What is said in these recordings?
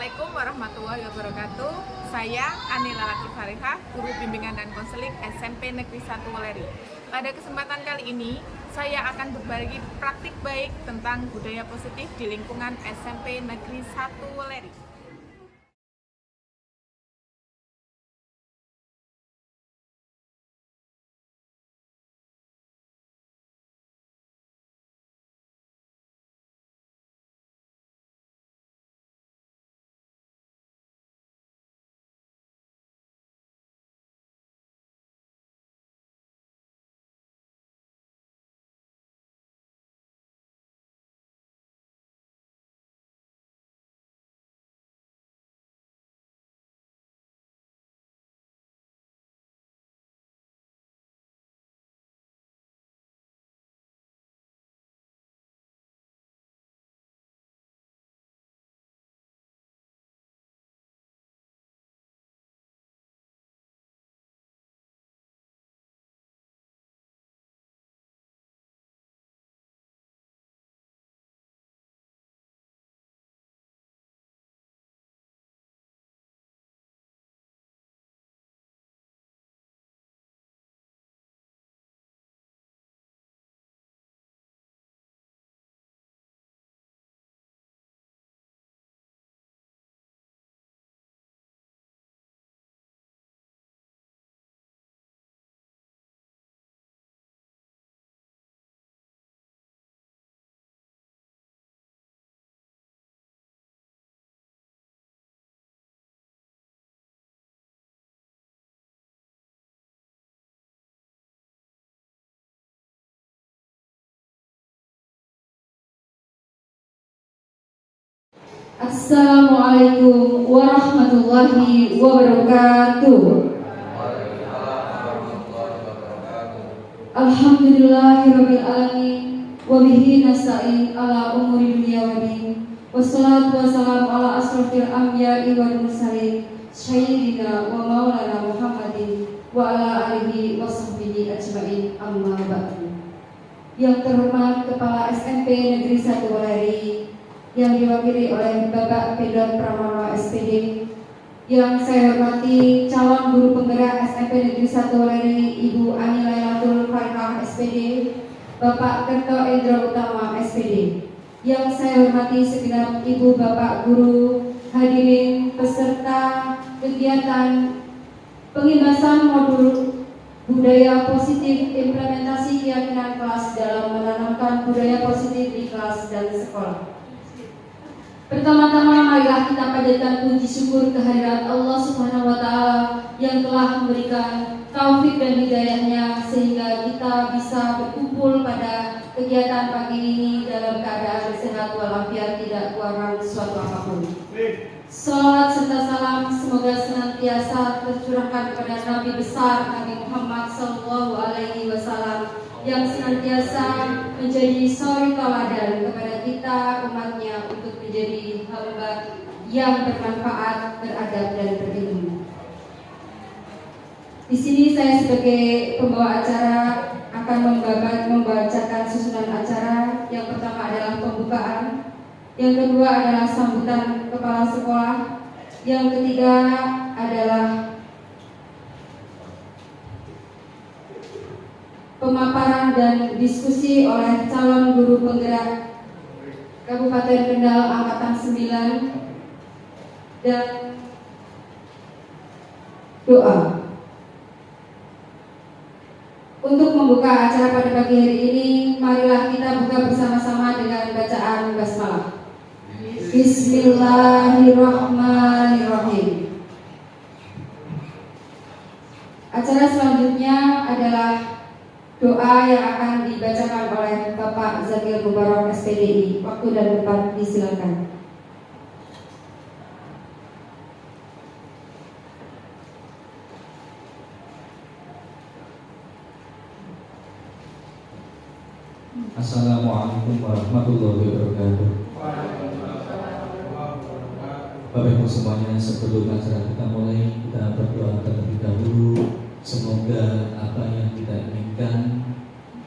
Assalamualaikum warahmatullahi wabarakatuh. Saya Anila Latif Farihah, Guru Bimbingan dan Konseling SMP Negeri 1 Weleri. Pada kesempatan kali ini, saya akan berbagi praktik baik tentang budaya positif di lingkungan SMP Negeri 1 Weleri. Assalamualaikum warahmatullahi wabarakatuh. Alhamdulillahirabbil alamin wa bihi nasta'in ala umuri dunya waddin. Wassalatu wassalamu ala asrofil anbiya'i wal mursalin sayyidina wa maulana Muhammadin wa ala alihi wa sahbihi ajma'in, amma ba'du. Yang terhormat Kepala SMP Negeri 1 Weleri, yang diwakili oleh Bapak Pedot Pramono SPD, yang saya hormati calon guru penggerak SMP Negeri 1 Weleri Ibu Ani Lailatul Farihah SPD, Bapak Kerto Endro Utama SPD, yang saya hormati segenap ibu bapak guru, hadirin peserta kegiatan pengibasan modul budaya positif implementasi keyakinan kelas dalam menanamkan budaya positif di kelas dan sekolah. Pertama-tama marilah kita panjatkan puji syukur kehadirat Allah Subhanahu wa Ta'ala yang telah memberikan taufik dan hidayahnya sehingga kita bisa berkumpul pada kegiatan pagi ini dalam keadaan sehat walafiat, tidak kurang suatu apapun. Salawat serta salam semoga senantiasa tercurahkan kepada Nabi besar Nabi Muhammad Sallallahu Alaihi Wasallam yang senantiasa menjadi suri tauladan kepada kita umatnya untuk menjadi hamba yang bermanfaat, beradab dan berilmu. Di sini saya sebagai pembawa acara akan membacakan susunan acara. Yang pertama adalah pembukaan, yang kedua adalah sambutan kepala sekolah, yang ketiga adalah pemaparan dan diskusi oleh calon guru penggerak Kabupaten Kendal Angkatan 9 dan doa. Untuk membuka acara pada pagi hari ini, marilah kita buka bersama-sama dengan bacaan basmalah. Bismillahirrahmanirrahim. Acara selanjutnya adalah doa yang akan dibacakan oleh Bapak Zakil Mubarak SPDI. Waktu dan tempat disilakan. Assalamualaikum warahmatullahi wabarakatuh. Bapak Ibu semuanya, sebelum acara kita mulai, kita berdoa terlebih dahulu. Semoga apa yang kita inginkan,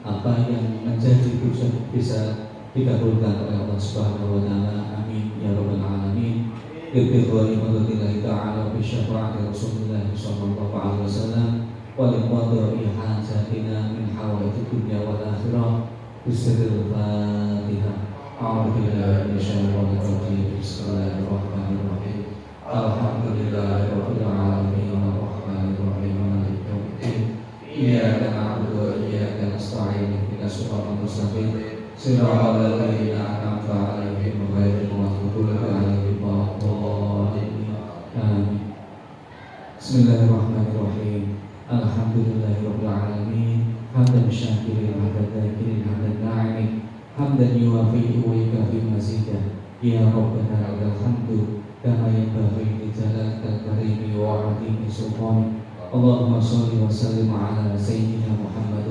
apa yang menjadi tujuan bisa dikabulkan oleh Allah Subhanahu wa Ta'ala. Amin ya rabbal alamin. بابتغاء مرضات الله تعالى بشفاعة رسول الله صلى الله عليه وسلم ولقضاء حاجاتنا من حوائج الدنيا والآخرة بسر الفاتحة. أعوذ بالله من الشيطان الرجيم. بسم الله الرحمن الرحيم. الحمد لله رب العالمين الرحمن الرحيم مالك يوم الدين. إياك نعبد وإياك نستعين اهدنا الصراط المستقيم صراط الذين أنعمت عليهم غير المغضوب عليهم ولا الضالين. آمين. بسم الله الرحمن الرحيم. الحمد لله رب العالمين حمدا شاكرا حمدا ذاكرا حمدا ناعما حمدا يوافي ويكافئ مزيدا. يا ربنا لك الحمد كما ينبغي لجلالك الكريم وعظيم سلطانك. اللهم صل وسلم على سيدنا محمد.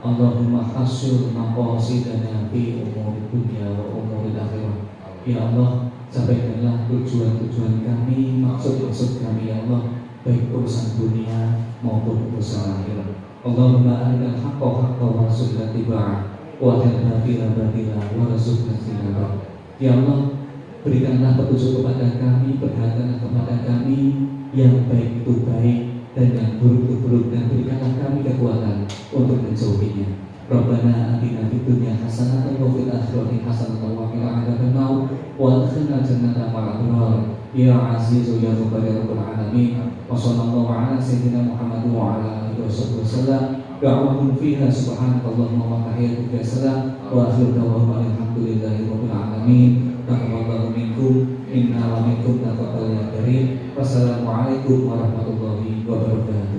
اللهم حصل maqasidana fi umur dunia wa umur akhirah. Ya Allah, sampaikanlah tujuan-tujuan kami, maksud-maksud kami ya Allah, baik urusan dunia maupun urusan akhirat. Allahumma arinal haqqa haqqa warzuqna ittiba'ah wa arina batila batila warzuqna ijtinabah. Ya Allah, berikanlah petunjuk kepada kami, perhatian kepada kami, yang baik itu baik dan yang buruk itu buruk, dan berikanlah kami kekuatan untuk menjauhinya. Rabbana atina fid dunya hasanatan wa fil akhirati hasanatan wa qina adzabannar wa adkhilna jannata ma'al abrar. Ya azizu ya rabbal alamin. Wa sallallahu ala sayyidina Muhammad wa ala alihi wasallam. Da'wahum fiha subhanakallahumma wa tahiyyatuka salam wa akhiru da'wana alhamdulillahi rabbil alamin. Taqabbalallahu minkum inna wa minkum taqabbal ya karim. Wassalamualaikum warahmatullahi wabarakatuh.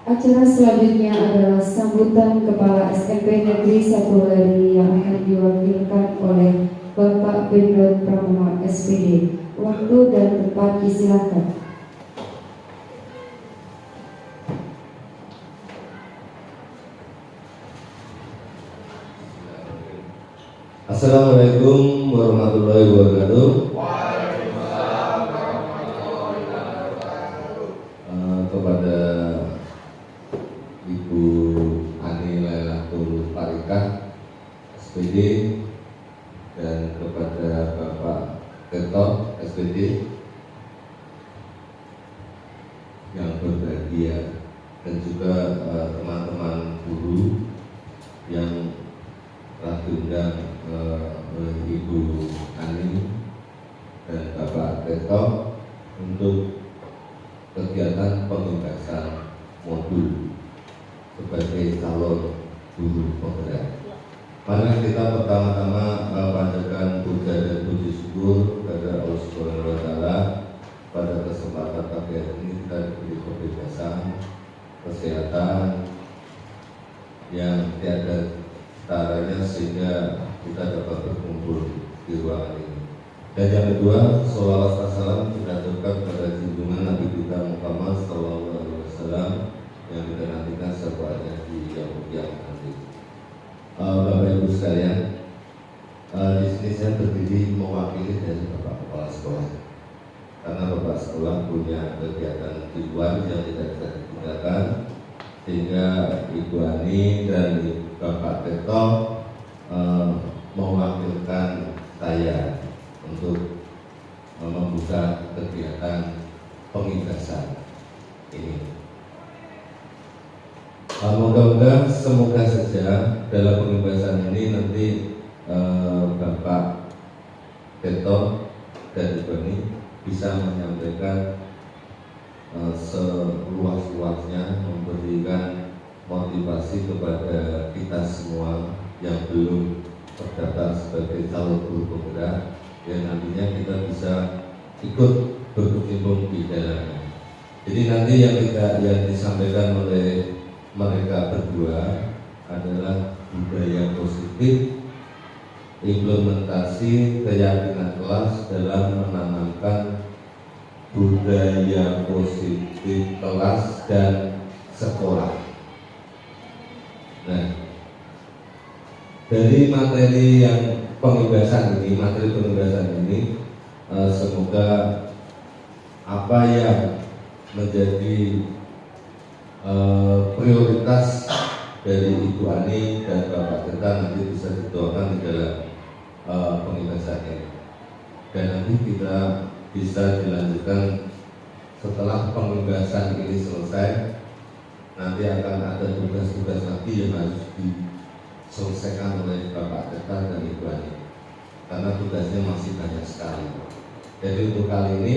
Acara selanjutnya adalah sambutan Kepala SMP Negeri 1 Weleri yang akan diwakilkan oleh Bapak Bendot Pramono SPD. Waktu dan tempat disilakan. Assalamualaikum warahmatullahi wabarakatuh. Kepada Ibu Ani Lailatul Farikah SPD dan kepada Bapak Ketok SPD yang berbahagia, dan juga teman-teman guru yang telah diundang oleh Ibu Ani dan Bapak Ketok untuk kegiatan pembebasan modul sebagai calon guru penggerak. Mari kita pertama-tama panjatkan puja dan puji syukur kepada Allah Subhanahu wa Ta'ala. Pada kesempatan pagi ini kita diberi kebebasan, kesehatan yang tiada taranya sehingga kita dapat berkumpul di ruangan ini. Dan yang kedua, sholawat dan salam kita aturkan kepada junjungan Nabi kita Muhammad SAW yang kita nantikan semuanya di yaumul qiyamah nanti. Bapak Ibu sekalian, di sini saya berdiri mewakili dari Bapak Kepala Sekolah, karena Bapak Sekolah punya kegiatan di luar yang tidak bisa digunakan, sehingga Ibu Ani dan Bapak Ketok mewakilkan saya untuk membuka kegiatan pengibasan ini. Mudah-mudahan semoga saja dalam pengibasan ini nanti Bapak Ketok dan Ibu Ani bisa menyampaikan seluas-luasnya, memberikan motivasi kepada kita semua yang belum terdaftar sebagai calon guru penggerak, yang nantinya kita bisa ikut berkecimpung di dalamnya. Jadi nanti yang disampaikan oleh mereka berdua adalah budaya positif, implementasi keyakinan kelas dalam menanamkan budaya positif kelas dan sekolah. Nah, dari materi yang pengibasan ini, semoga apa yang menjadi prioritas dari Ibu Ani dan Bapak Teta nanti bisa dituangkan di dalam pengibasan ini. Dan nanti kita bisa dilanjutkan setelah pengibasan ini selesai. Nanti akan ada tugas-tugas lagi yang harus diselesaikan oleh Bapak Teta dan Ibu Ani, karena tugasnya masih banyak sekali. Jadi untuk kali ini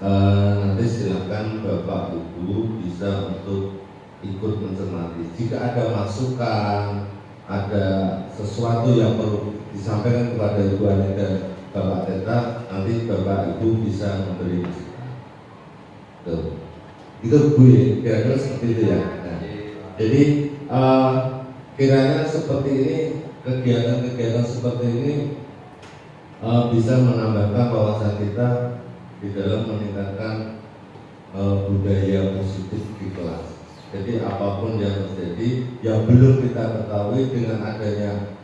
nanti silakan Bapak Ibu bisa untuk ikut mencermati. Jika ada masukan, ada sesuatu yang perlu disampaikan kepada Ibu Ani dan Bapak Teta, nanti Bapak Ibu bisa memberi masukan. Itu Bu, kira-kira seperti itu ya. Nah, jadi kiranya seperti ini, kegiatan-kegiatan seperti ini bisa menambahkan wawasan kita di dalam meningkatkan budaya positif di kelas. Jadi apapun yang terjadi yang belum kita ketahui dengan adanya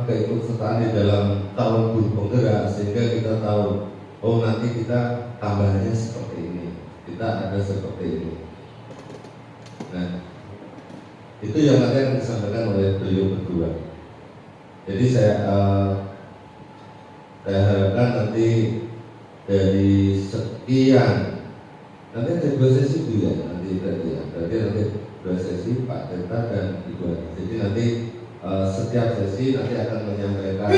keikutsertaan di dalam tahun guru penggerak, sehingga kita tahu, oh nanti kita tambahannya seperti ini, kita ada seperti ini. Nah, itu yang nanti akan disampaikan oleh beliau berdua. Jadi saya harapkan nanti dari sekian, nanti ada 2 sesi Bu ya, berarti nanti 2 sesi Pak Teta dan Ibu Ani. Jadi nanti setiap sesi nanti akan menyampaikan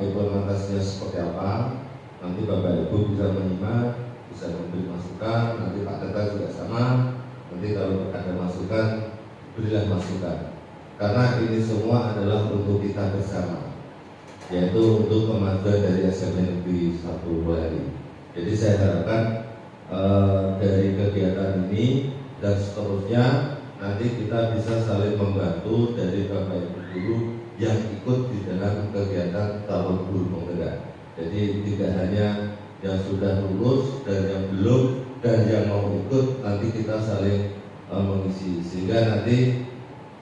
implementasinya seperti apa. Nanti Bapak Ibu bisa menyimak, bisa memberi masukan. Nanti Pak Teta juga sama. Nanti kalau ada masukan, berilah masukan. Karena ini semua adalah untuk kita bersama, yaitu untuk kemajuan dari SMP Negeri 1 Weleri. Jadi saya harapkan dari kegiatan ini dan seterusnya nanti kita bisa saling membantu dari Bapak Ibu guru yang ikut di dalam kegiatan tahun guru penggerak. Jadi tidak hanya yang sudah lulus dan yang belum dan yang mau ikut, nanti kita saling mengisi, sehingga nanti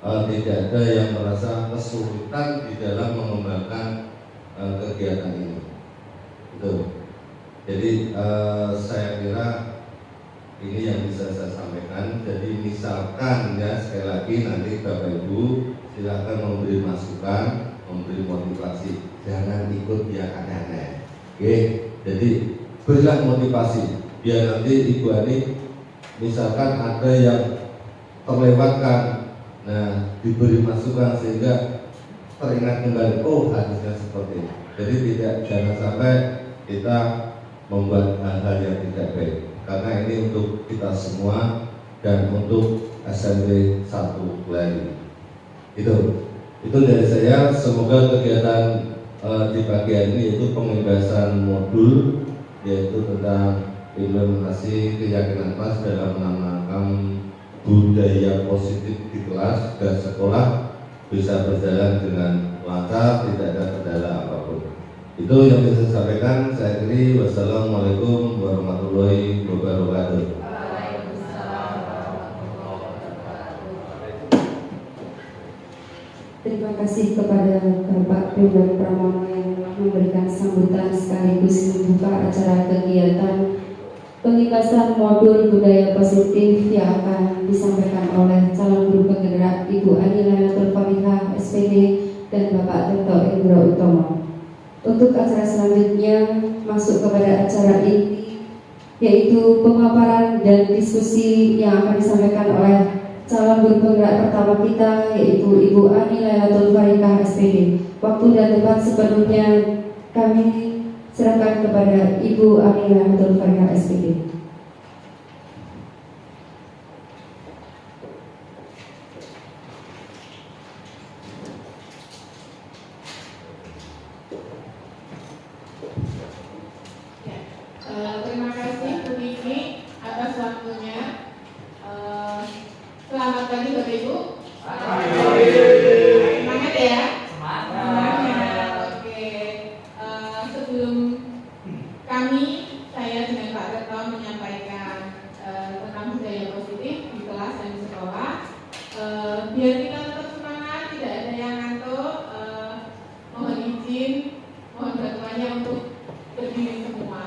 tidak ada yang merasa kesulitan di dalam mengembangkan kegiatan ini. Betul. Jadi saya kira ini yang bisa saya sampaikan. Jadi misalkan ya, sekali lagi nanti Bapak Ibu silakan memberi masukan, memberi motivasi, jangan ikut yang aneh-aneh. Oke, jadi berilah motivasi biar nanti Ibu Ani misalkan ada yang terlewatkan, nah diberi masukan sehingga teringat kembali, oh harusnya seperti ini. Jadi jangan sampai kita membuat hal-hal yang tidak baik, karena ini untuk kita semua dan untuk SMP 1 Weleri. Itu dari saya. Semoga kegiatan di pagi hari ini yaitu pengibasan modul, yaitu tentang implementasi keyakinan kelas dalam menanamkan budaya positif di kelas dan sekolah, bisa berjalan dengan lancar, tidak ada kendala apapun. Itu yang bisa saya sampaikan. Saya akhiri. Wassalamualaikum warahmatullahi wabarakatuh. Terima kasih kepada Bapak Ridwan Pramono yang memberikan sambutan sekaligus membuka acara kegiatan pengibasan modul budaya positif yang akan disampaikan oleh calon guru penggerak Ibu Ani Lailatul Falihah SPD dan Bapak Teta Indro Utomo. Untuk acara selanjutnya masuk kepada acara ini, yaitu pemaparan dan diskusi yang akan disampaikan oleh calon guru penggerak pertama kita, yaitu Ibu Ani Lailatul Falihah SPD. Waktu dan tempat sepenuhnya kami serahkan kepada Ibu Ani Lailatul Falihah SPD. Terima kasih Bu Kiki atas waktunya. Selamat pagi Bapak Ibu. Semangat ya. Semangat. Oke. Sebelum saya dengan Pak Teta menyampaikan tentang budaya positif di kelas dan di sekolah, biar kita tetap semangat, tidak ada yang ngantuk. Mohon izin, mohon bantuannya untuk berdiri semua.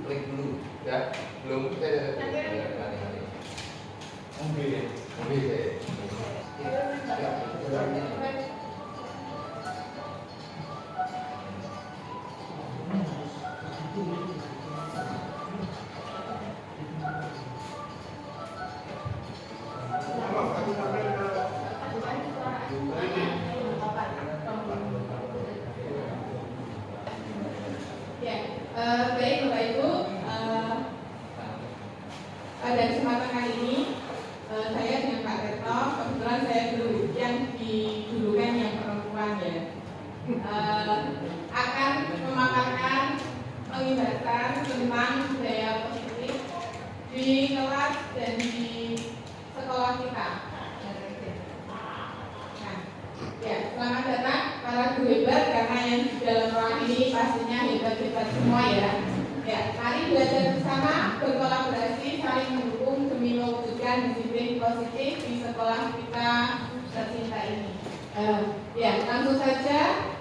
klik dulu ya. Belum saya mobil Baik Bapak Ibu, pada kesempatan kali ini saya dengan Pak Retno, kebetulan saya dulu yang didulukan yang perempuan ya, akan memaparkan pengibaran tentang budaya positif di kelas dan di sekolah kita. Nah, ya, selamat datang para guru hebat, karena yang di dalam ruangan ini pastinya hebat-hebat semua ya. Ya, mari belajar bersama, berkolaborasi, saling mendukung demi mewujudkan disiplin positif di sekolah kita tercinta ini. Ya, langsung saja.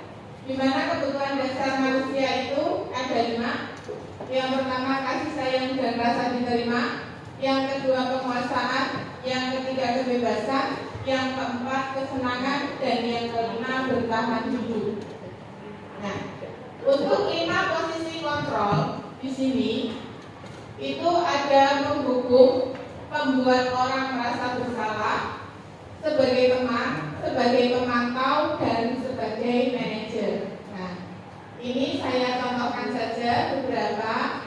Di mana kebutuhan dasar manusia itu ada 5. Yang pertama kasih sayang dan rasa diterima. Yang kedua penguasaan. Yang ketiga kebebasan. Yang keempat kesenangan. Dan yang kelima bertahan hidup. Nah, untuk 5 posisi kontrol di sini itu ada menghukum, membuat orang merasa bersalah, sebagai teman, sebagai pemantau, dan sebagai manajer. Nah, ini saya contohkan saja beberapa.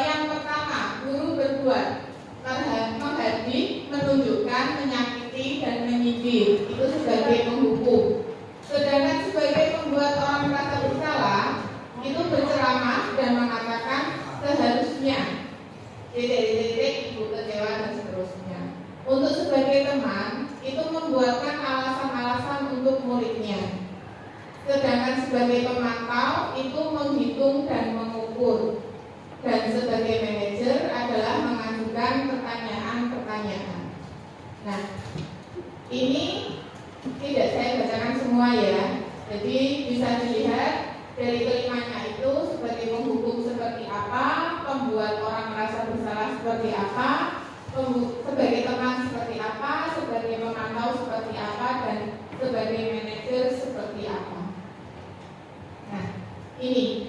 Yang pertama, guru berbuat, menghadik, menunjukkan, menyakiti, dan menyindir. Itu sebagai penghukum. Sedangkan sebagai pembuat orang merasa bersalah, itu berceramah dan mengatakan seharusnya titik ibu kecewa dan seterusnya. Untuk sebagai teman, itu membuatkan alasan-alasan untuk muridnya. Sedangkan sebagai pemantau, itu menghitung dan mengukur. Dan sebagai manajer adalah mengajukan pertanyaan-pertanyaan. Nah, ini tidak saya bacakan semua ya. Jadi bisa dilihat dari kelimanya itu sebagai penghukum seperti apa, pembuat orang merasa bersalah seperti apa, sebagai teman seperti apa, sebagai pemantau seperti apa, dan sebagai manajer seperti apa. Nah, ini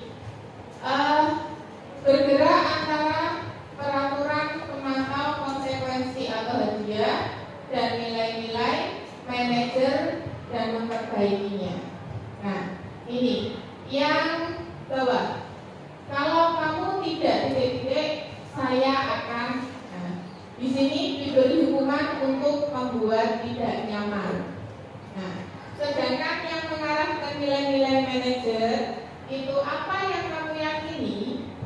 bergerak antara peraturan pemantau konsekuensi atau hadiah dan nilai-nilai manajer dan memperbaikinya. Nah, ini yang bawah. Kalau kamu tidak titik-titik, saya akan. Nah, di sini diberi hukuman untuk membuat tidak nyaman. Nah, sedangkan yang mengarah ke nilai-nilai manajer itu apa yang kamu yakini,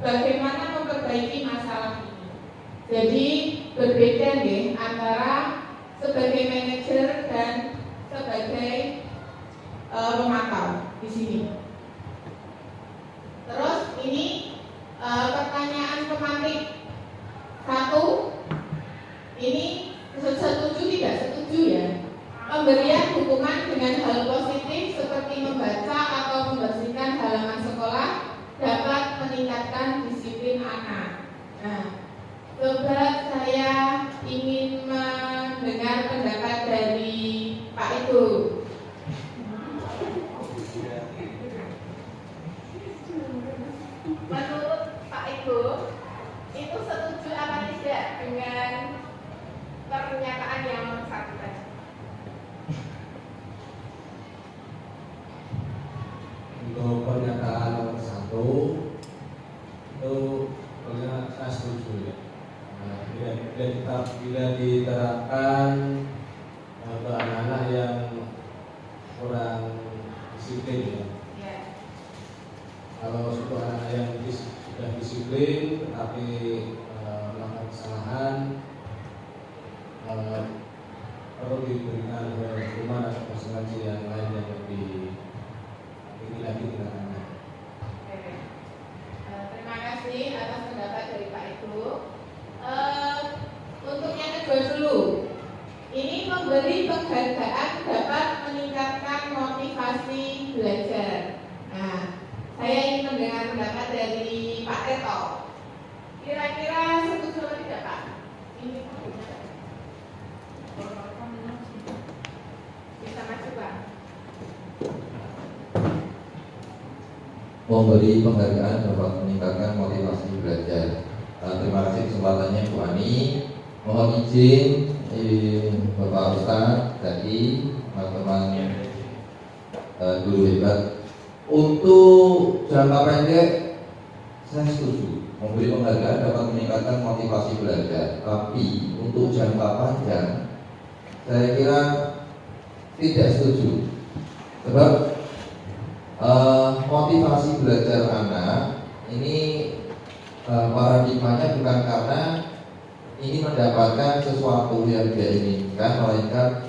bagaimana memperbaiki masalah ini. Jadi berbeda nih antara sebagai manajer dan sebagai pemantau di sini. Terus ini pertanyaan pemantik 1. Ini setuju tidak setuju ya? Pemberian hukuman dengan hal positif seperti membaca atau membersihkan halaman sekolah dapat meningkatkan disiplin anak. Nah, coba saya ingin mendengar pendapat dari Pak Itu. Menurut Pak Ibu, itu setuju apa tidak dengan pernyataan yang satu tadi? Untuk pernyataan nomor 1 itu saya setuju ya. Bila diterapkan ke anak-anak yang kurang disiplin ya. Kalau suatu anak yang sudah disiplin tetapi melakukan kesalahan, perlu diberikan hukuman atau konsekuensi yang lain yang lebih tinggi lagi tindakannya. Terima kasih atas pendapat dari Pak Ibu. Untuk yang kedua dulu, ini memberi penghargaan dapat meningkatkan motivasi belajar. Nah, saya ingin mendengar pendapat dari Pak Pak Reto. Kira-kira setuju atau tidak Pak? Ini bisa maju Pak. Memberi penghargaan dapat meningkatkan motivasi belajar. Terima kasih kesempatannya Bu Ani. Mohon izin Bapak Ustadz dari teman-teman guru hebat. Untuk jangka pendek saya setuju memberi penghargaan dapat meningkatkan motivasi belajar. Tapi untuk jangka panjang saya kira tidak setuju. Sebab motivasi belajar anak ini paradigmanya bukan karena ingin mendapatkan sesuatu yang dia inginkan, melainkan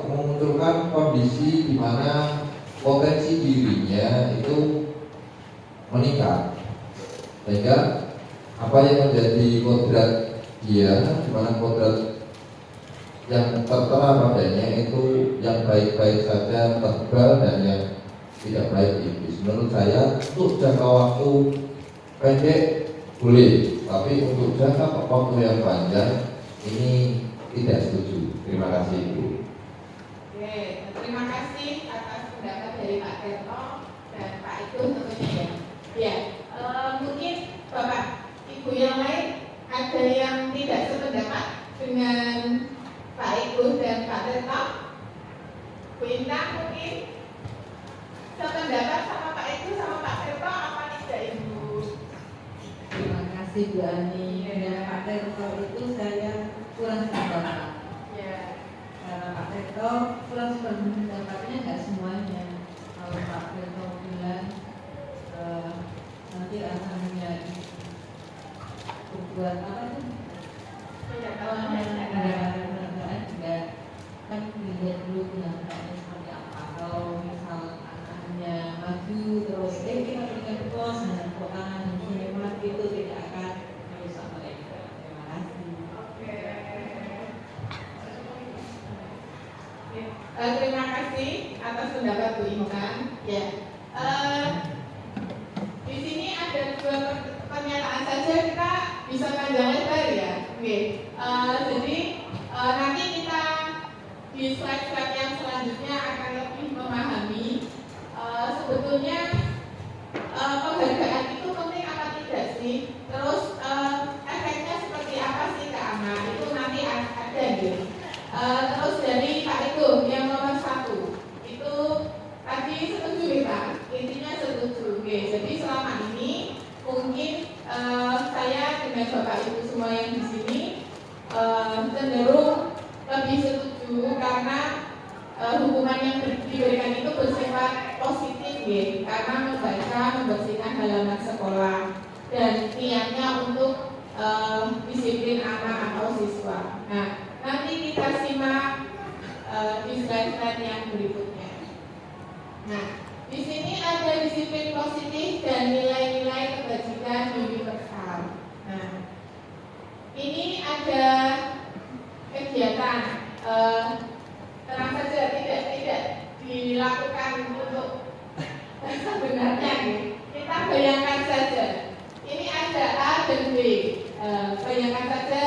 memunculkan kondisi di mana potensi dirinya itu meningkat, sehingga apa yang menjadi kodrat dia, di mana kodrat yang tertera padanya itu yang baik-baik saja tebal dan yang tidak baik tipis. Menurut saya untuk jangka waktu pendek boleh, tapi untuk jangka waktu yang panjang ini tidak setuju. Terima kasih Ibu. Oke, terima kasih atas pendapat dari Pak Reto dan Pak Igun tentunya ya. Mungkin Bapak Ibu yang lain ada yang tidak sependapat dengan Pak Igun dan Pak Reto. Bu Intan mungkin sependapat sama Pak Igun sama Pak Reto apa tidak Ibu? Terima kasih Bu Ani. Dengan Pak Reto itu saya kurang sependapat. Ya. Karena Pak Reto kurang sependapatnya nggak semuanya. Kalau Pak Reto bilang nanti akan menjadi berbuat apa itu? Pendapat juga kan dilihat dulu penyataannya seperti apa. Kalau misal anaknya maju terus kita berikan pos dan tangan memang itu tidak akan merusak mereka. Terima kasih. Oke. Terima kasih atas pendapat Bu Intan. Ya. Di sini ada dua pernyataan saja, kita bisa panjang lebar ya. Oke. Jadi nanti kita di slide-slide yang selanjutnya akan lebih memahami sebetulnya penghargaan itu penting apa tidak sih? Terus efeknya seperti apa sih ke anak? Itu nanti ada gitu. Terus dari Pak Igun yang nomor 1 itu tadi setuju ya Pak? Intinya setuju. Oke, jadi selama ini mungkin saya dengan Bapak Ibu semua yang di sini cenderung lebih setuju karena hukuman yang diberikan itu bersifat positif ya, karena membaca, membersihkan halaman sekolah dan niatnya untuk disiplin anak atau siswa. Nah, nanti kita simak di slide-slide yang berikutnya. Nah, di sini ada disiplin positif dan nilai-nilai kebajikan universal. Nah, ini ada kegiatan tenang saja tidak dilakukan untuk sebenarnya kita bayangkan saja ini ada A dan B. Bayangkan saja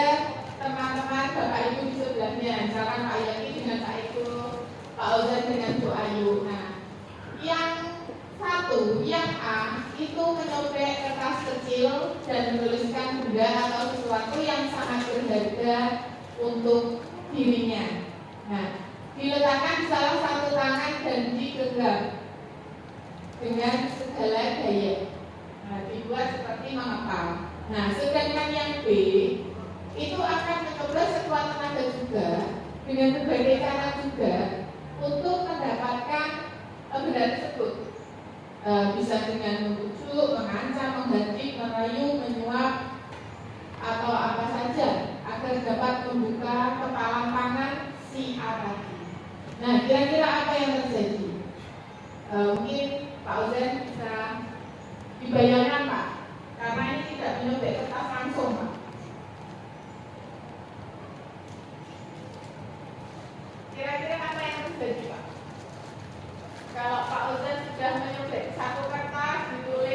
teman-teman Bapak Ibu di sebelahnya, misalkan Pak Yaki dengan Pak Ibu, Pak Ozan dengan Bu Ayu. Nah, yang satu, yang A itu menyobek kertas kecil dan menuliskan benda atau sesuatu yang sangat berharga untuk dirinya. Nah, diletakkan di salah satu tangan dan digenggam dengan segala gaya. Nah, dibuat seperti mengepal. Nah, sedangkan yang B itu akan mencoba sekuat tenaga juga dengan berbagai cara juga untuk mendapatkan benda tersebut. Bisa dengan membujuk, mengancam, mengganti, merayu, menyuap, atau apa saja agar dapat membuka kepalan tangan si A tadi. Nah, kira-kira apa yang terjadi? Mungkin Pak Ozan bisa dibayangkan Pak, karena ini tidak menyobek kertas langsung Pak. Kira-kira apa yang terjadi Pak? Kalau Pak Ozan sudah menyobek satu kertas ditulis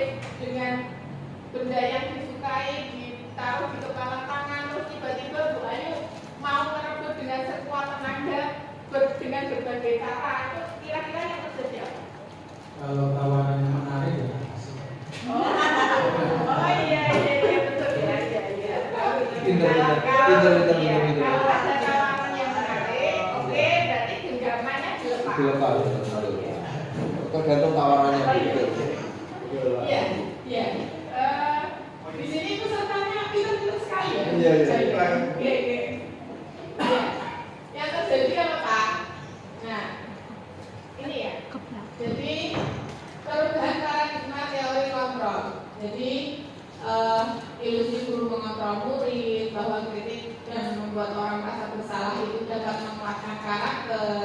dilepas. Tergantung tawarannya. Iya, iya. Di sini pesertanya pintar sekali ya. Iya. Oke. Yang terjadi apa Pak? Nah, ini ya. Jadi perubahan paradigma teori kontrol. Jadi ilusi guru mengontrol murid, bahwa kritik dan membuat orang merasa bersalah itu dapat menguatkan karakter.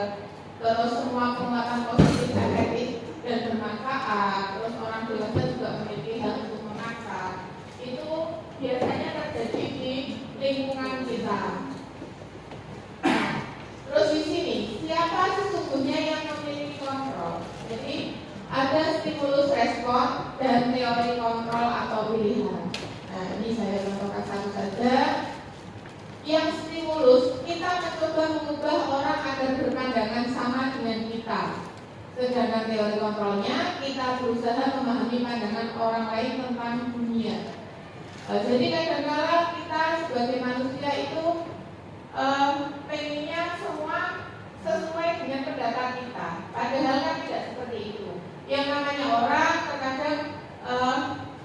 Terus semua penguatan positif efektif dan bermanfaat. Terus orang dewasa juga memiliki hak untuk mengakar. Itu biasanya terjadi di lingkungan kita. Terus di sini, siapa sesungguhnya yang memiliki kontrol? Jadi ada stimulus respon dan teori kontrol atau pilihan. Nah, ini saya contohkan satu saja. Yang stimulus, kita mencoba mengubah orang agar berpandangan sama dengan kita. Sedangkan teori kontrolnya, kita berusaha memahami pandangan orang lain tentang dunia. Jadi kadang-kadang kita sebagai manusia itu pengennya semua sesuai dengan pendapat kita. Padahal kan tidak seperti itu. Yang namanya orang terkadang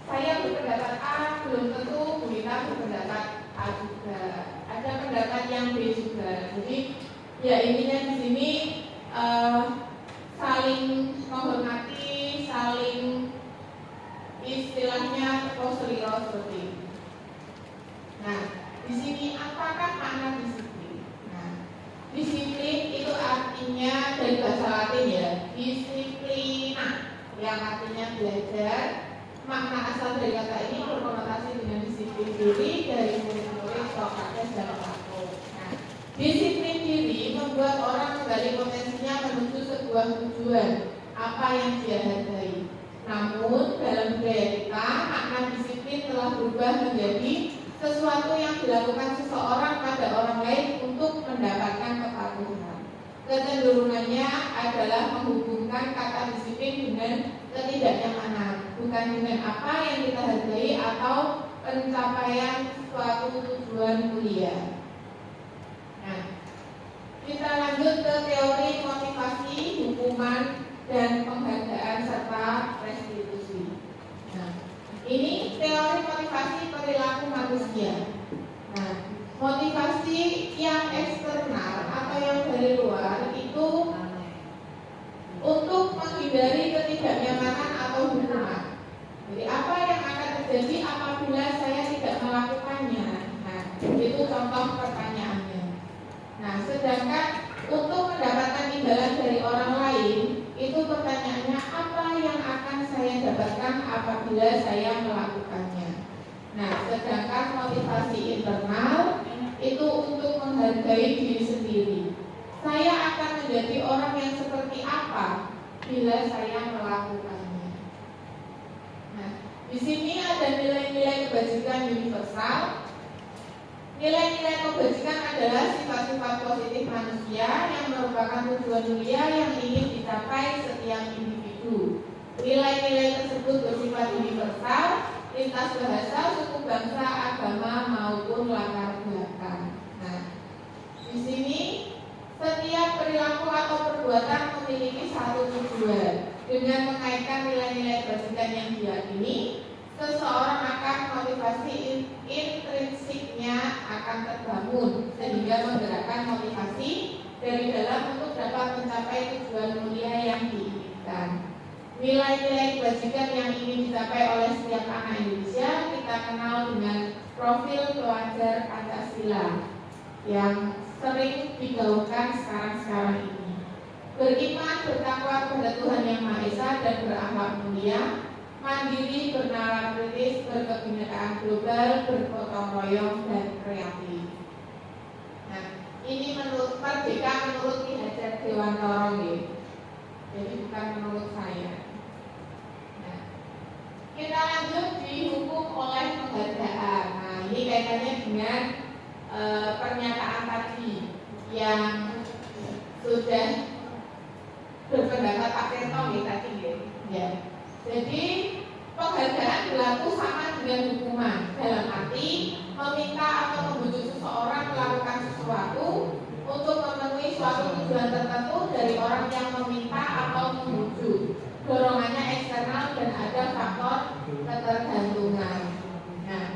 saya berpendapat A, belum tentu Bu Lita berpendapat A juga. Ada pendapat yang B juga. Jadi ya intinya di sini saling menghormati, saling istilahnya koseliro seperti itu. Nah, di sini apakah makna disiplin? Nah, disiplin itu artinya dari bahasa Latin ya, disiplina, yang artinya belajar. Makna asal dari kata ini berkonotasi dengan disiplin diri dari murid-murid, Sokrates dan Plato. Nah, disiplin diri membuat orang menggali potensinya menuju sebuah tujuan apa yang dia hargai. Namun dalam budaya kita, makna disiplin telah berubah menjadi sesuatu yang dilakukan seseorang pada orang lain untuk mendapatkan kepatuhan. Kecenderungannya adalah menghubungkan kata disiplin dengan ketidaknyamanan, bukan dengan apa yang kita hargai atau pencapaian suatu tujuan mulia. Nah, kita lanjut ke teori motivasi, hukuman, dan penghargaan serta restitusi. Nah, ini teori motivasi perilaku manusia. Nah, motivasi yang eksternal atau yang dari luar itu untuk menghindari ketidaknyamanan atau hukuman. Jadi apa yang akan terjadi apabila saya tidak melakukannya? Nah, itu contoh pertanyaannya. Nah, sedangkan untuk mendapatkan imbalan dari orang lain, itu pertanyaannya apa yang akan saya dapatkan apabila saya melakukannya. Nah, sedangkan motivasi internal itu untuk menghargai diri sendiri. Saya akan menjadi orang yang seperti apa bila saya melakukannya. Nah, di sini ada nilai-nilai kebajikan universal. Nilai-nilai kebajikan adalah sifat-sifat positif manusia yang merupakan tujuan mulia yang ingin dicapai setiap individu. Nilai-nilai tersebut bersifat universal, lintas bahasa, suku bangsa, agama maupun latar belakang. Nah, di sini setiap perilaku atau perbuatan memiliki satu tujuan. Dengan mengaitkan nilai-nilai kebajikan yang diyakini, seseorang akan motivasi intrinsiknya akan terbangun sehingga menggerakkan motivasi dari dalam untuk dapat mencapai tujuan mulia yang diinginkan. Nilai-nilai kebajikan yang ingin dicapai oleh setiap anak Indonesia kita kenal dengan profil pelajar Pancasila yang sering digaungkan sekarang ini. Beriman, bertakwa kepada Tuhan Yang Maha Esa dan berakhlak mulia, mandiri, bernalar kritis, berkebinekaan global, bergotong royong dan kreatif. Nah, ini menurut Merdeka menurut Ki Hajar Dewantara, jadi bukan menurut saya. Nah, kita lanjut dihukum oleh penghargaan. Nah, ini kaitannya dengan pernyataan tadi yang sudah berpendapat Pak Tirto tadi ya. Jadi penghargaan berlaku sama dengan hukuman dalam arti meminta atau membujuk seseorang melakukan sesuatu untuk memenuhi suatu tujuan tertentu dari orang yang meminta atau membujuk. Dorongannya eksternal dan ada faktor ketergantungan. Nah,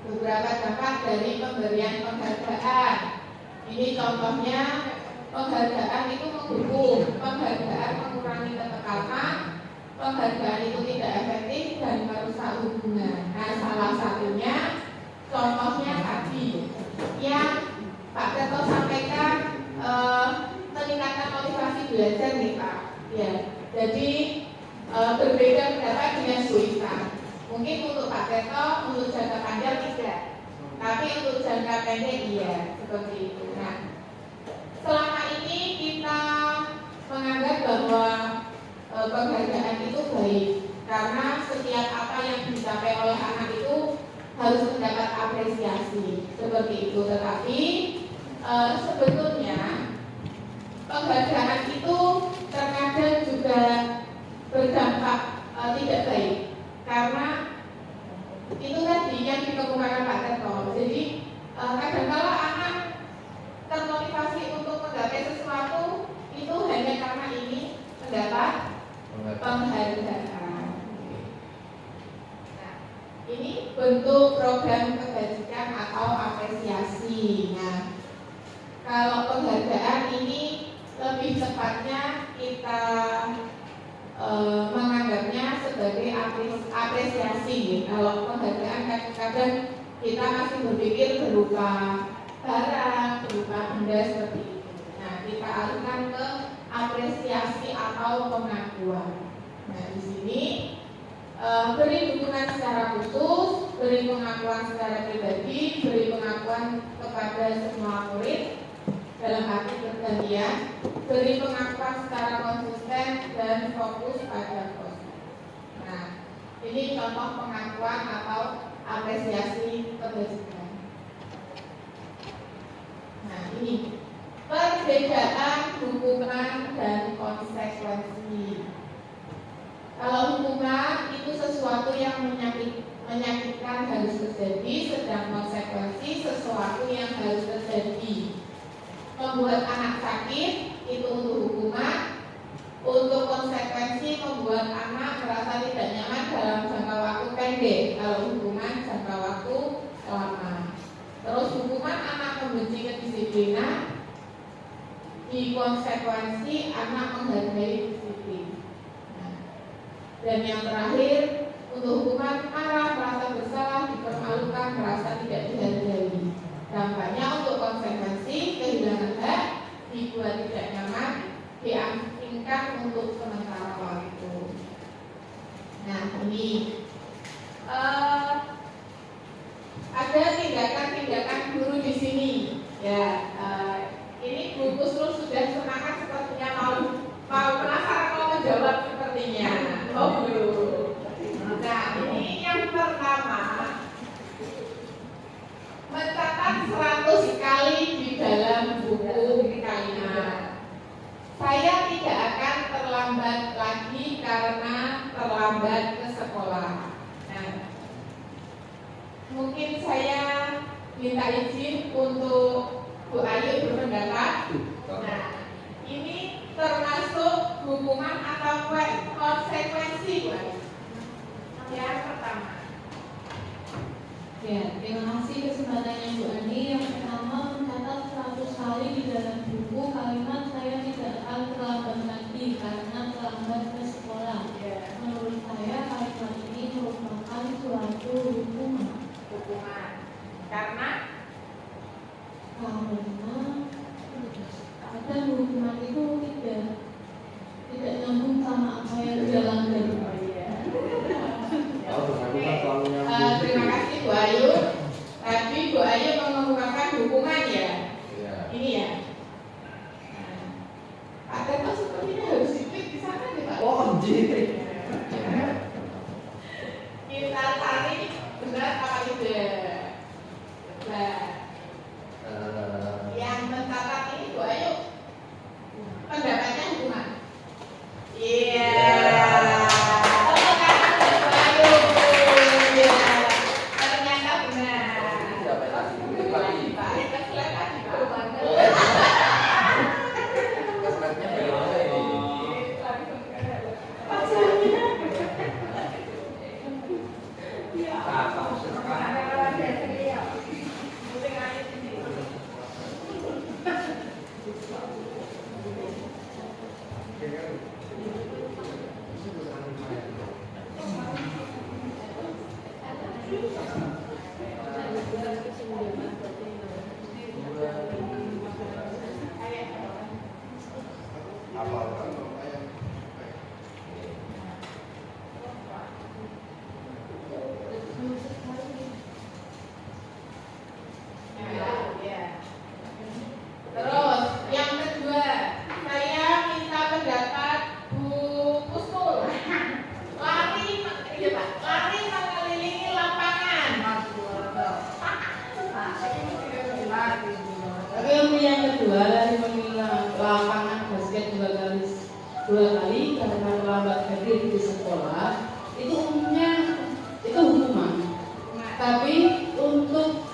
beberapa dampak dari pemberian penghargaan. Ini contohnya, penghargaan itu mendukung, penghargaan mengurangi ketegangan, penghargaan itu tidak efektif dan merusak hubungan. Nah, salah satunya contohnya tadi yang Pak Teto sampaikan, meningkatkan motivasi belajar nih Pak. Ya, jadi berbeda pendapat dengan Bu Ita. Mungkin untuk Pak Teto untuk jangka panjang tidak, tapi untuk jangka pendek iya, seperti itu. Nah, selama ini kita menganggap bahwa penghargaan itu baik karena setiap apa yang dicapai oleh anak itu harus mendapat apresiasi seperti itu. Tetapi sebetulnya penghargaan itu terkadang juga berdampak tidak baik karena itu tadi yang dikemukakan Pak Teto. Jadi kadang-kala anak termotivasi untuk menggapai sesuatu itu hanya karena ini mendapat penghargaan. Nah, ini bentuk program kebajikan atau apresiasi. Nah, kalau penghargaan ini lebih tepatnya kita menganggapnya sebagai apresiasi. Kalau penghargaan kadang-kadang kita masih berpikir berupa barang, berupa benda seperti itu. Nah, kita alihkan ke apresiasi atau pengakuan. Nah, di sini beri dukungan secara khusus, beri pengakuan secara pribadi, beri pengakuan kepada semua murid dalam arti bergantian, beri pengakuan secara konsisten dan fokus pada proses. Nah, ini contoh pengakuan atau apresiasi kebajikan. Nah, ini perbedaan hukuman dan konsekuensi. Kalau hukuman itu sesuatu yang menyakitkan harus terjadi, sedang konsekuensi sesuatu yang harus terjadi. Membuat anak sakit itu untuk hukuman, untuk konsekuensi membuat anak merasa tidak nyaman dalam jangka waktu pendek. Kalau hukuman jangka waktu lama. Terus hukuman anak membenci kedisiplinan, di konsekuensi anak menghargai disiplin. Nah, dan yang terakhir untuk hukuman marah, merasa bersalah, dipermalukan, merasa tidak dihargai. Dampaknya untuk konsekuensi kehilangan hak, dibuat tidak nyaman, diasingkan untuk sementara waktu. Nah, ini ada tindakan-tindakan guru di sini. Ya, ini Bu Kusrul sudah semangat sepertinya mau penasaran mau menjawab sepertinya. Oh belum. Nah, ini yang pertama, mencatat 100 kali di dalam buku kalimat. Saya tidak akan terlambat lagi karena terlambat ke sekolah. Nah, mungkin saya minta izin untuk Bu Ayu berpendapat. Nah, ini termasuk hukuman atau konsekuensi, Bu Ayu? Yang pertama. Ya, terima kasih kesempatannya Bu Ani. Yang pertama, mencatat 100 kali di dalam buku kalimat saya tidak akan terlambat lagi karena terlambat ke sekolah. Ya. Menurut saya kalimat ini merupakan suatu hukuman. Karena kadang hukuman itu tidak nyambung sama apa yang dijalankan. Terima kasih Bu Ayu. Tadi Bu Ayu mengemukakan hukuman ya. Ini ya. Pak Teto Terus yang kedua, saya minta pendapat Bu Pusmul. Lari mengelilingi lapangan. Tapi untuk yang kedua, lari mengelilingi lapangan basket dua kali karena terlambat hadir di sekolah, itu umumnya itu hukuman. Tapi untuk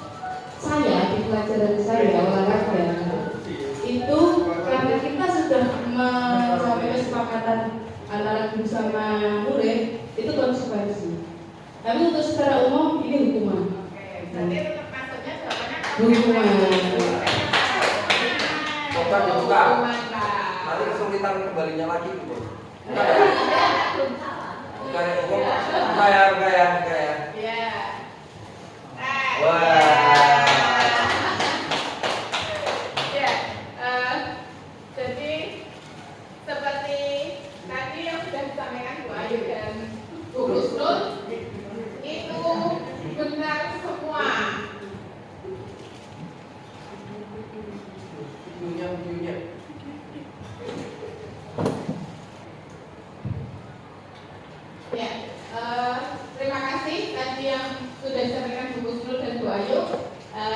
saya di pelajaran saya olahraga itu karena kita sudah mencapai kesepakatan antara guru sama murid, itu konsekuensi. Tapi untuk secara umum ini hukuman. Berarti tetap masuknya jawabannya Hukuman. Buka dibuka. Hukuman, Pak. Nanti kesulitan kembalinya lagi gitu. Bukan ya, buka ya. Ya. Wah. Ya, jadi seperti tadi yang sudah disampaikan Bu Ayu dan Bu Husnul, itu benar semua. Videonya. Ya, terima kasih tadi yang sudah disampaikan Bu Husnul dan Bu Ayu.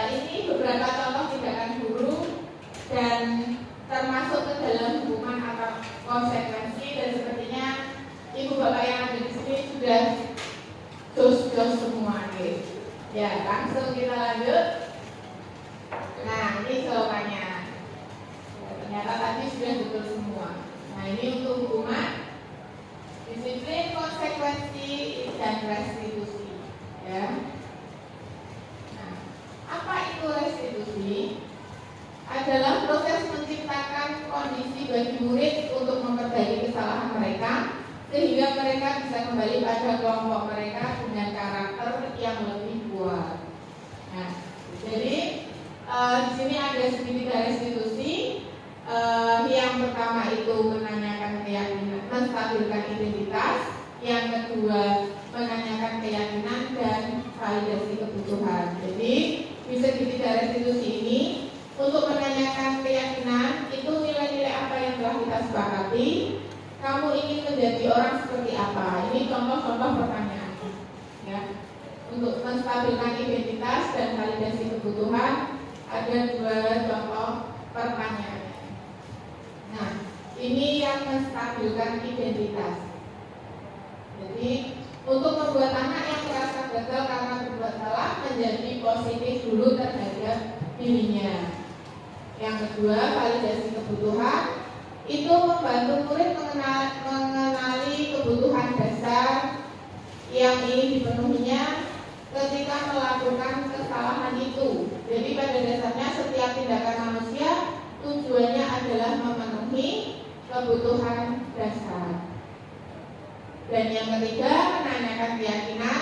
Ini beberapa contoh tindakan guru dan termasuk ke dalam hukuman atau konsekuensi, dan sepertinya Ibu Bapak yang ada di sini sudah jos semua nih. Ya, langsung kita lanjut. Nah, ini jawabannya. Ternyata tadi sudah betul semua. Nah, ini untuk hukuman, disiplin, konsekuensi, dan restitusi. Ya. Nah, apa itu restitusi? Adalah proses menciptakan kondisi bagi murid untuk memperbaiki kesalahan mereka, sehingga mereka bisa kembali pada kelompok mereka dengan karakter yang lebih kuat. Nah, jadi di sini ada segitiga restitusi. Yang pertama itu menanyakan keyakinan, menstabilkan identitas. Yang kedua menanyakan keyakinan dan validasi kebutuhan. Jadi di segitiga restitusi ini, untuk menanyakan keyakinan itu nilai-nilai apa yang telah kita sepakati. Kamu ingin menjadi orang seperti apa? Ini contoh-contoh pertanyaan. Ya. Untuk menstabilkan identitas dan validasi kebutuhan, ada dua contoh pertanyaan. Nah, ini yang menstabilkan identitas. Jadi, untuk membuat anak yang merasa gagal karena berbuat salah menjadi positif dulu terhadap dirinya. Yang kedua, validasi kebutuhan, itu membantu murid mengenali kebutuhan dasar yang ingin dipenuhinya ketika melakukan kesalahan itu. Jadi pada dasarnya setiap tindakan manusia tujuannya adalah memenuhi kebutuhan dasar. Dan yang ketiga, menanyakan keyakinan,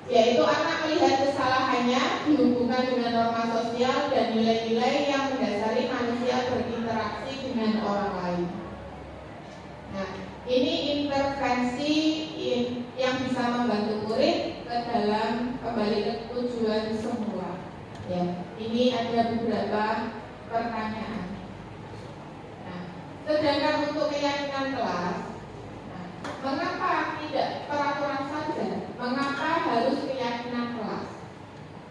yaitu anak melihat kesalahannya dihubungkan dengan norma sosial dan nilai-nilai yang mendasari manusia berinteraksi dengan orang lain. Nah, ini intervensi yang bisa membantu murid ke dalam kembali ke tujuan semula. Ya, ini ada beberapa pertanyaan. Nah, sedangkan untuk keyakinan kelas, mengapa tidak peraturan saja? Mengapa harus keyakinan kelas?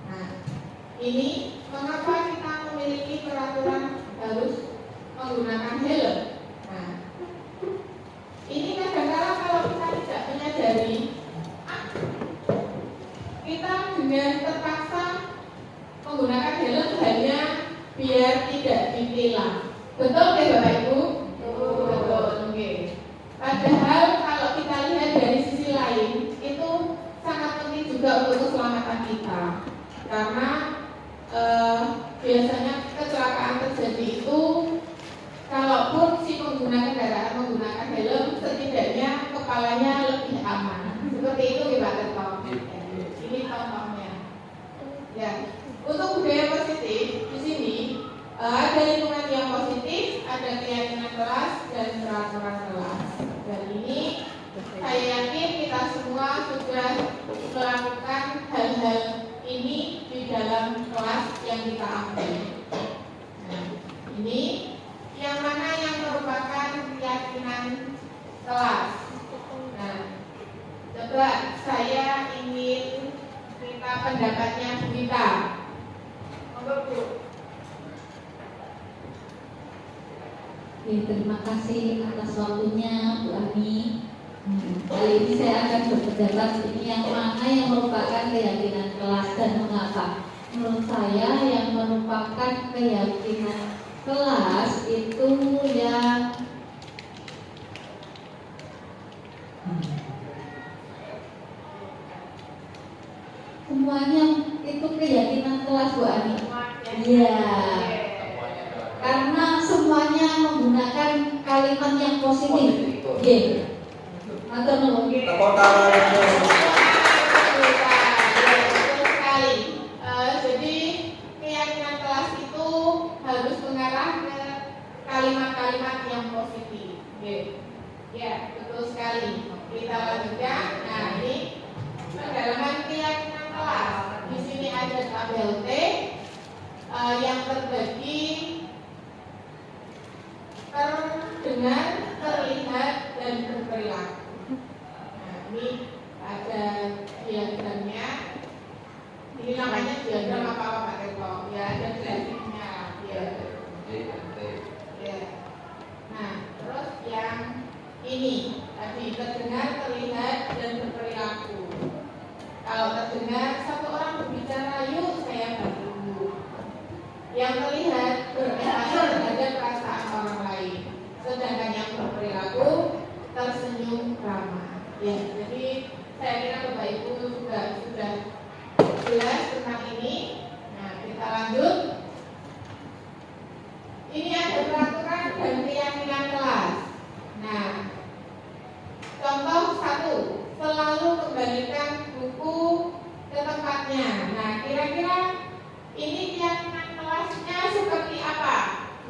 Nah, ini mengapa kita memiliki peraturan harus menggunakan helm? Nah, ini kadang-kadang kalau kita tidak menyadari, kita dengan terpaksa menggunakan helm hanya biar tidak ditilang. Betul ya Bapak Ibu? Betul. Oke. Padahal kalau kita lihat dari sisi lain, itu sangat penting juga untuk keselamatan kita, karena biasanya kecelakaan terjadi itu kalaupun si pengguna kendaraan menggunakan helm, setidaknya kepalanya lebih aman. Seperti itu ya Pak Ketua. Ini contohnya. Ya, untuk budaya positif di sini ada lingkungan yang positif, ada keyakinan kelas dan peraturan kelas. Dan ini saya yakin kita semua sudah melakukan hal-hal ini di dalam kelas yang kita ambil. Nah, ini yang mana yang merupakan keyakinan kelas. Nah, coba saya ingin minta pendapatnya Bu Rita. Monggo Bu. Oke, terima kasih atas waktunya Bu Ani. Kali ini saya akan berpendapat ini yang mana yang merupakan keyakinan kelas dan mengapa. Menurut saya yang merupakan keyakinan kelas itu yang semuanya itu keyakinan kelas Bu Ani. Iya. Karena semuanya menggunakan kalimat yang positif. Iya. Atau nuwun. Tepuk tangan. Sekali. Jadi keyakinan kelas itu harus mengarah ke kalimat-kalimat yang positif. Ya, betul sekali. Kita lanjutkan. Nah, ini pendalaman keyakinan kelas. Di sini ada tabel T yang terbagi terdengar, terlihat, dan berperilaku. Nah, ini ada diagramnya. Ini namanya diagram apa Pak Ketua? Ya, ada grafiknya. Ya. Ya. Nah, terus yang ini tadi terdengar, terlihat, dan berperilaku. Kalau terdengar satu orang berbicara, yuk saya bantu. Yang terlihat berempati terhadap perasaan orang lain. Sedangkan yang berperilaku tersenyum ramah. Ya, jadi saya kira Bapak Ibu juga sudah jelas tentang ini. Nah, kita lanjut. Ini ada peraturan dan keyakinan kelas. Nah, contoh 1, selalu kembalikan buku ke tempatnya. Nah, kira-kira ini keyakinan kelasnya seperti apa?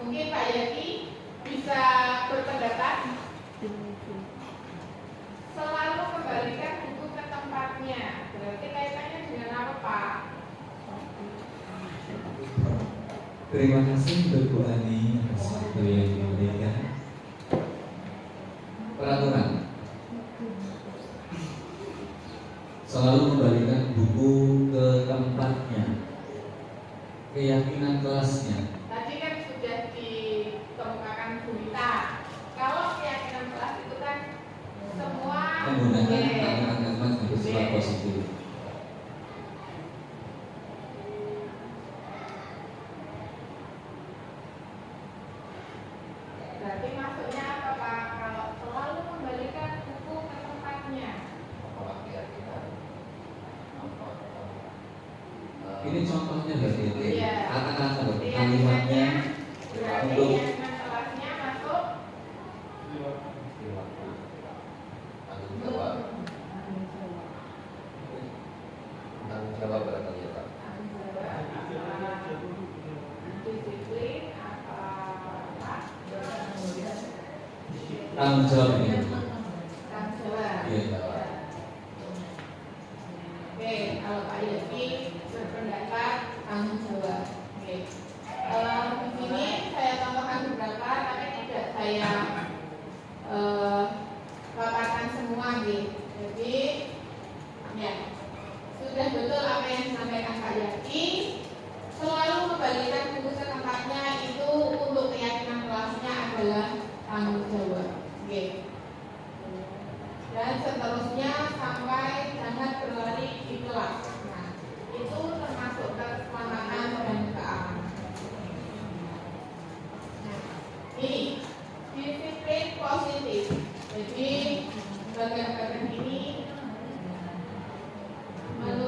Mungkin Pak Yaki bisa berpendapat. Selalu kembalikan buku ke tempatnya. Berarti kaitannya dengan apa Pak? Terima kasih untuk Bu Ani atas waktu yang diberikan. Peraturan selalu kembalikan buku ke tempatnya. Keyakinan kelasnya. Tadi kan sudah dikemukakan Bu Rita. Kalau keyakinan kelas itu kan semua Menggunakan kalimat-kalimat yang bersifat positif. Berarti maksudnya apa Pak? Kalau selalu kembalikan buku ke tempatnya. Ini contohnya dari Iya. kata-kata Keyakinannya kalimatnya berarti untuk keyakinan kelasnya masuk. Tanggung jawab. Tanggung jawab barangkali ya Pak. Disiplin apa? tanggung jawab ini. Tanggung jawab. Iya. Oke, kalau Pak Yaki berpendapat tanggung jawab. Oke. Di sini saya contohkan beberapa, tapi tidak saya paparkan semua, gitu. Jadi, ya sudah betul apa yang disampaikan Pak Yaki. Selalu kembalikan buku ke tempatnya itu untuk keyakinan kelasnya adalah tanggung jawab. Oke. Dan seterusnya sampai jangan berlari di kelas. Nah, itu termasuk keselamatan dan keamanan. Nah, ini disiplin positif. Jadi bagian-bagian ini menurut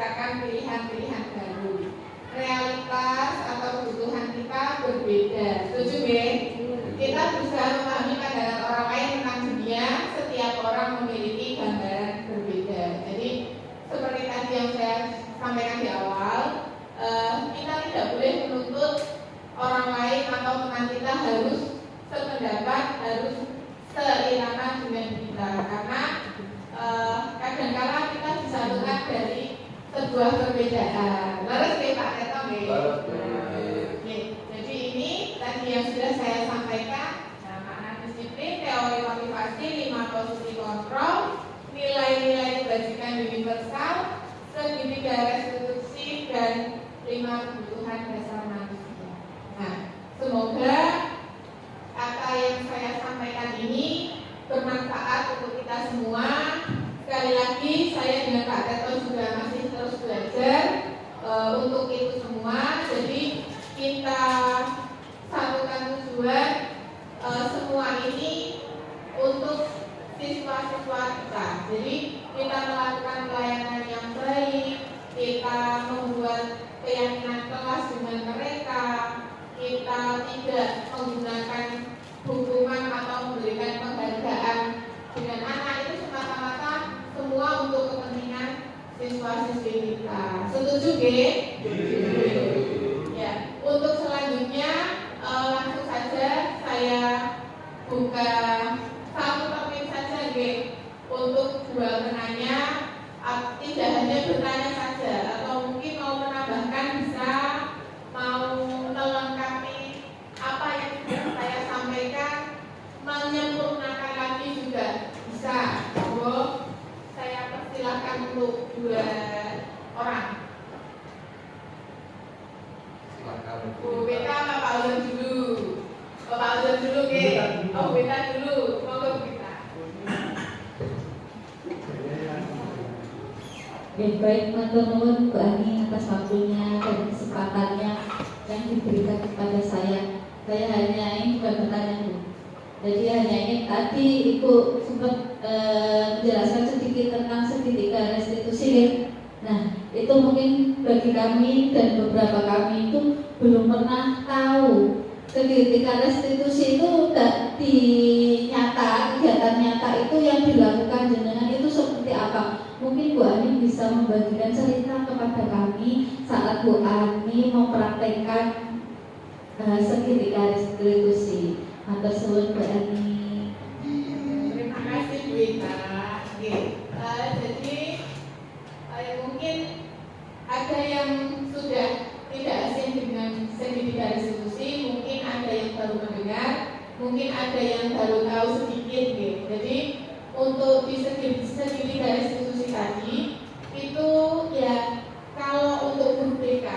menciptakan pilihan-pilihan baru. Realitas atau kebutuhan kita berbeda. Setuju ya? Kita berusaha memahami pandangan orang lain tentang dunia. Setiap orang memiliki gambaran berbeda. Jadi seperti tadi yang saya sampaikan di awal, kita tidak boleh menuntut orang lain atau teman kita harus sependapat, harus seirama dengan kita, karena kadang-kala kita bisa melihat dari sebuah perbedaan. Lalu Pak Reto, jadi ini tadi yang sudah saya sampaikan. Nah, makna disiplin, teori motivasi, 5 posisi kontrol, nilai-nilai kebajikan universal, segitiga restitusi, dan 5 kebutuhan dasar manusia. Nah, semoga kata yang saya sampaikan ini bermanfaat untuk kita semua. Sekali lagi, saya dengan Pak Reto juga masih terus belajar untuk itu semua. Jadi kita satukan tujuan semua ini untuk siswa-siswa kita. Jadi kita melakukan pelayanan yang baik, kita membuat keyakinan kelas dengan mereka, kita tidak menggunakan hukuman atau memberikan penghargaan dengan anak, itu semata-mata semua untuk kepentingan siswa-siswi kita. Setuju, Ge? Ya. Untuk selanjutnya langsung saja saya buka satu topik saja, Ge, untuk dua penanya. Tidak hanya bertanya saja, atau mungkin mau menambahkan bisa, mau melengkapi apa yang sudah saya sampaikan, menyempurnakan lagi juga bisa. Saya persilahkan untuk dua orang. Bu Beta, Bapak Uzon dulu. Bapak Uzon dulu, Ge. Oh, Beta dulu. Monggo Bu Beta. Baik, matur nuwun Bu Ani atas waktunya dan kesempatannya yang diberikan kepada saya. Saya hanya ingin bukan bertanya, Bu. Jadi hanya ingin tadi Ibu sempat menjelaskan sedikit tentang segitiga restitusi. Nah, itu mungkin bagi kami dan beberapa kami itu belum pernah tahu segitiga restitusi itu di nyata, kegiatan nyata itu yang dilakukan jenengan itu seperti apa? Mungkin Bu Ani bisa membagikan cerita kepada kami saat Bu Ani mempraktekkan segitiga restitusi. Matur suwun Bu Ani. Terima kasih Bu Ita. Jadi mungkin ada yang sudah tidak asing dengan segitiga restitusi, mungkin ada yang baru mendengar, mungkin ada yang baru tahu sedikit. Jadi untuk di segitiga restitusi tadi itu ya, kalau untuk guru BK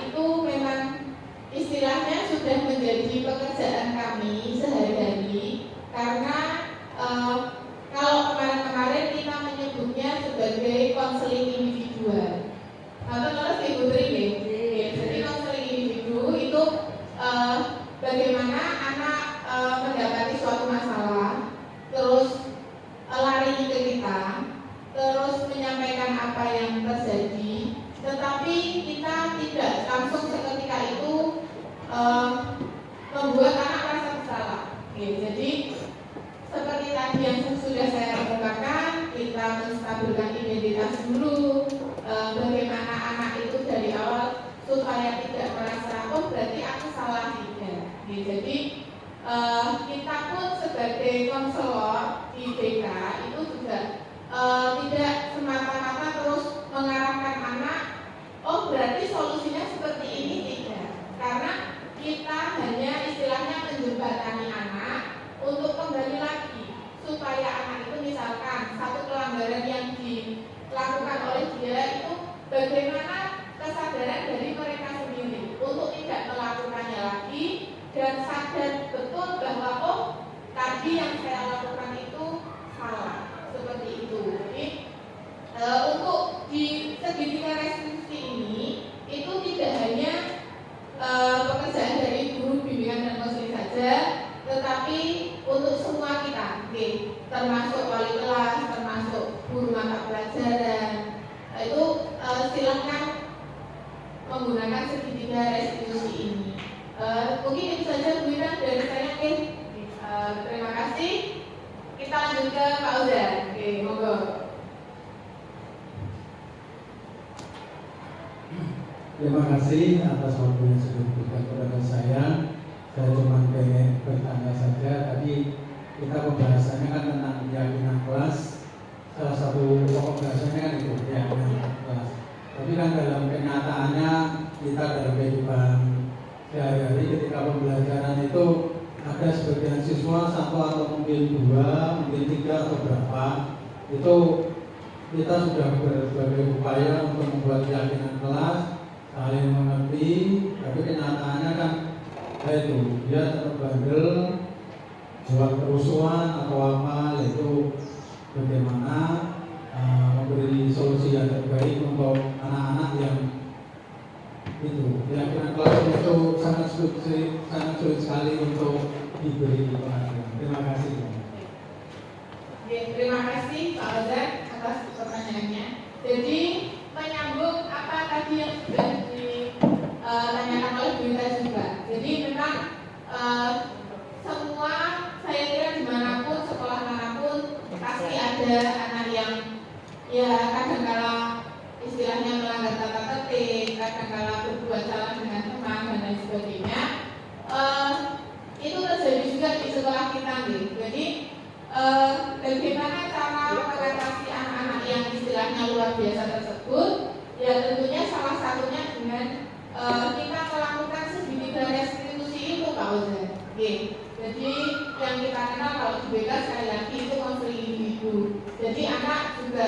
itu memang istilahnya sudah menjadi pekerjaan kami sehari-hari, karena kalau kemarin-kemarin kita menyebutnya sebagai konseling individual. Terus Ibu Tri, jadi konseling individu itu bagaimana anak mendapati suatu masalah, terus lari ke kita, terus menyampaikan apa yang terjadi, tetapi kita tidak langsung seketika itu membuat anak merasa bersalah. Jadi seperti tadi yang sudah saya katakan, kita menstabilkan identitas dulu, bagaimana anak itu dari awal supaya tidak merasa oh berarti aku salah, tidak. Jadi kita pun sebagai konselor di BK itu juga tidak semata-mata terus mengarahkan anak oh berarti solusinya seperti ini, tidak. Karena kita hanya istilahnya menjembatani anak untuk kembali lagi supaya anak itu misalkan satu pelanggaran yang dilakukan oleh dia itu bagaimana kesadaran dari mereka sendiri untuk tidak melakukannya lagi dan sadar betul bahwa oh tadi yang saya lakukan itu salah, seperti itu. Jadi untuk di segitiga restitusi ini itu tidak hanya pekerjaan dari guru bimbingan dan konseling saja, tetapi untuk semua kita, termasuk wali kelas, termasuk guru mata pelajaran, itu silakan segitiga restitusi ini. Mungkin itu saja Bu Ira dari saya. Terima kasih. Kita lanjut ke Pak Uza. Monggo. Terima kasih atas waktu yang sudah diberikan kepada saya. Saya cuma pengen bertanya saja. Tadi kita pembahasannya kan tentang keyakinan kelas. Salah satu pokok bahasannya kan itu keyakinan kelas. Tapi kan dalam kenyataannya kita dalam kehidupan sehari-hari ketika pembelajaran itu ada sebagian siswa satu atau mungkin dua, mungkin tiga atau berapa itu kita sudah berbagai upaya untuk membuat keyakinan kelas saling mengerti, tapi kenyataannya kan itu dia tetap bandel buat kerusuhan atau apa, yaitu bagaimana memberi solusi yang terbaik untuk anak-anak yang itu keyakinan kelas itu sangat sulit sekali untuk diberi pelajaran. Terima kasih. Terima kasih Pak Ozan atas pertanyaannya. Jadi menyambung apa tadi yang sudah ditanyakan oleh Bu Ira juga. Jadi memang semua saya kira dimanapun sekolah manapun pasti ada anak yang ya kadang-kala istilahnya melanggar tata tertib, kadang-kala berbuat salah dengan teman dan lain sebagainya. Itu terjadi juga di sekolah kita nih. Jadi bagaimana cara mengatasi anak-anak yang istilahnya luar biasa tersebut? Ya tentunya salah satunya dengan kita melakukan segitiga restitusi itu Pak Ozan. Jadi yang kita kenal kalau di BK sekali lagi itu konseling individu. Jadi anak juga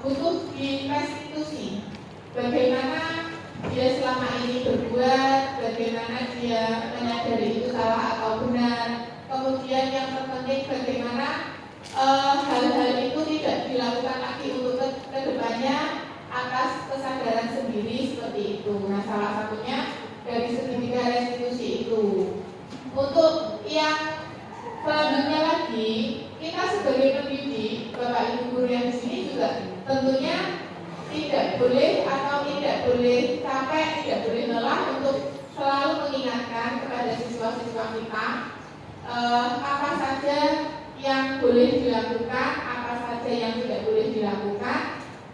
butuh direstitusi. Bagaimana dia selama ini berbuat, bagaimana dia menyadari itu salah atau benar. Kemudian yang terpenting bagaimana hal-hal itu tidak dilakukan lagi untuk kedepannya atas kesadaran sendiri seperti itu. Nah salah satunya dari segitiga restitusi itu. Untuk yang selanjutnya lagi, kita sebagai pendidik, Bapak Ibu guru yang di sini juga tentunya tidak boleh capek, tidak boleh lelah untuk selalu mengingatkan kepada siswa-siswa kita apa saja yang boleh dilakukan, apa saja yang tidak boleh dilakukan.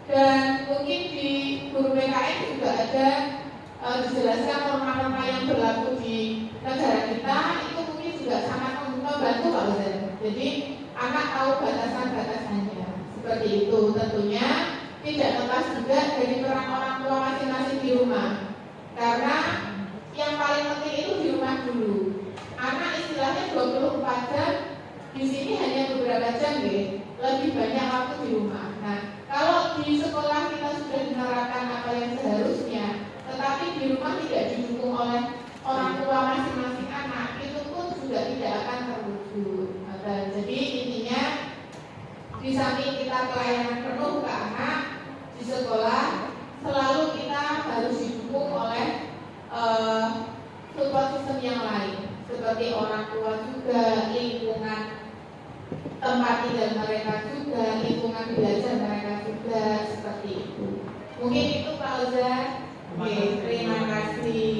Dan mungkin di guru PKN juga ada dijelaskan norma-norma yang berlaku di negara kita, itu mungkin juga sangat membantu Pak Ozan. Jadi anak tahu batasan-batasannya seperti itu. Tentunya tidak lepas juga dari peran orang tua masing-masing di rumah, karena yang paling penting itu di rumah dulu. Anak istilahnya 24 jam, di sini hanya beberapa jam lebih banyak waktu di rumah. Nah kalau di sekolah kita sudah menerapkan apa yang seharusnya, tetapi di rumah tidak didukung oleh orang tua masing-masing anak, itu pun juga tidak akan terwujud. Jadi intinya di samping kita pelayanan penuh ke anak di sekolah, selalu kita harus didukung oleh support system yang lain, seperti orang tua juga, lingkungan tempat tinggal mereka juga, lingkungan belajar mereka juga, seperti itu. Mungkin itu Pak Ozan. Terima kasih.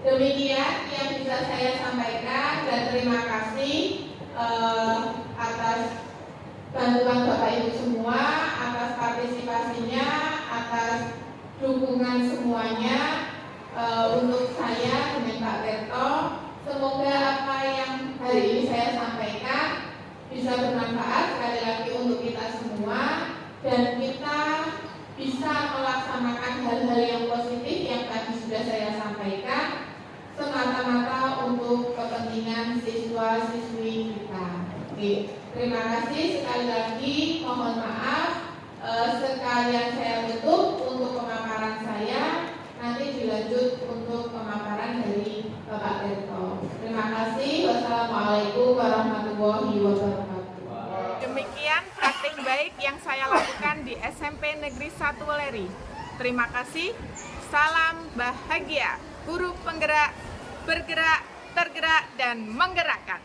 Demikian yang bisa saya sampaikan, dan terima kasih atas bantuan Bapak Ibu semua, atas partisipasinya, atas dukungan semuanya untuk saya dengan Pak Berto. Semoga apa yang hari ini saya sampaikan bisa bermanfaat sekali lagi untuk kita semua, dan kita bisa melaksanakan hal-hal yang positif yang tadi sudah saya sampaikan, semata-mata untuk kepentingan siswa-siswi kita. Terima kasih sekali lagi. Mohon maaf sekalian saya tutup untuk pemaparan saya. Nanti dilanjut untuk pemaparan dari Bapak Berto. Terima kasih. Wassalamualaikum warahmatullahi wabarakatuh. Demikian praktik baik yang saya lakukan di SMP Negeri 1 Weleri. Terima kasih. Salam bahagia. Guru penggerak, bergerak, tergerak, dan menggerakkan.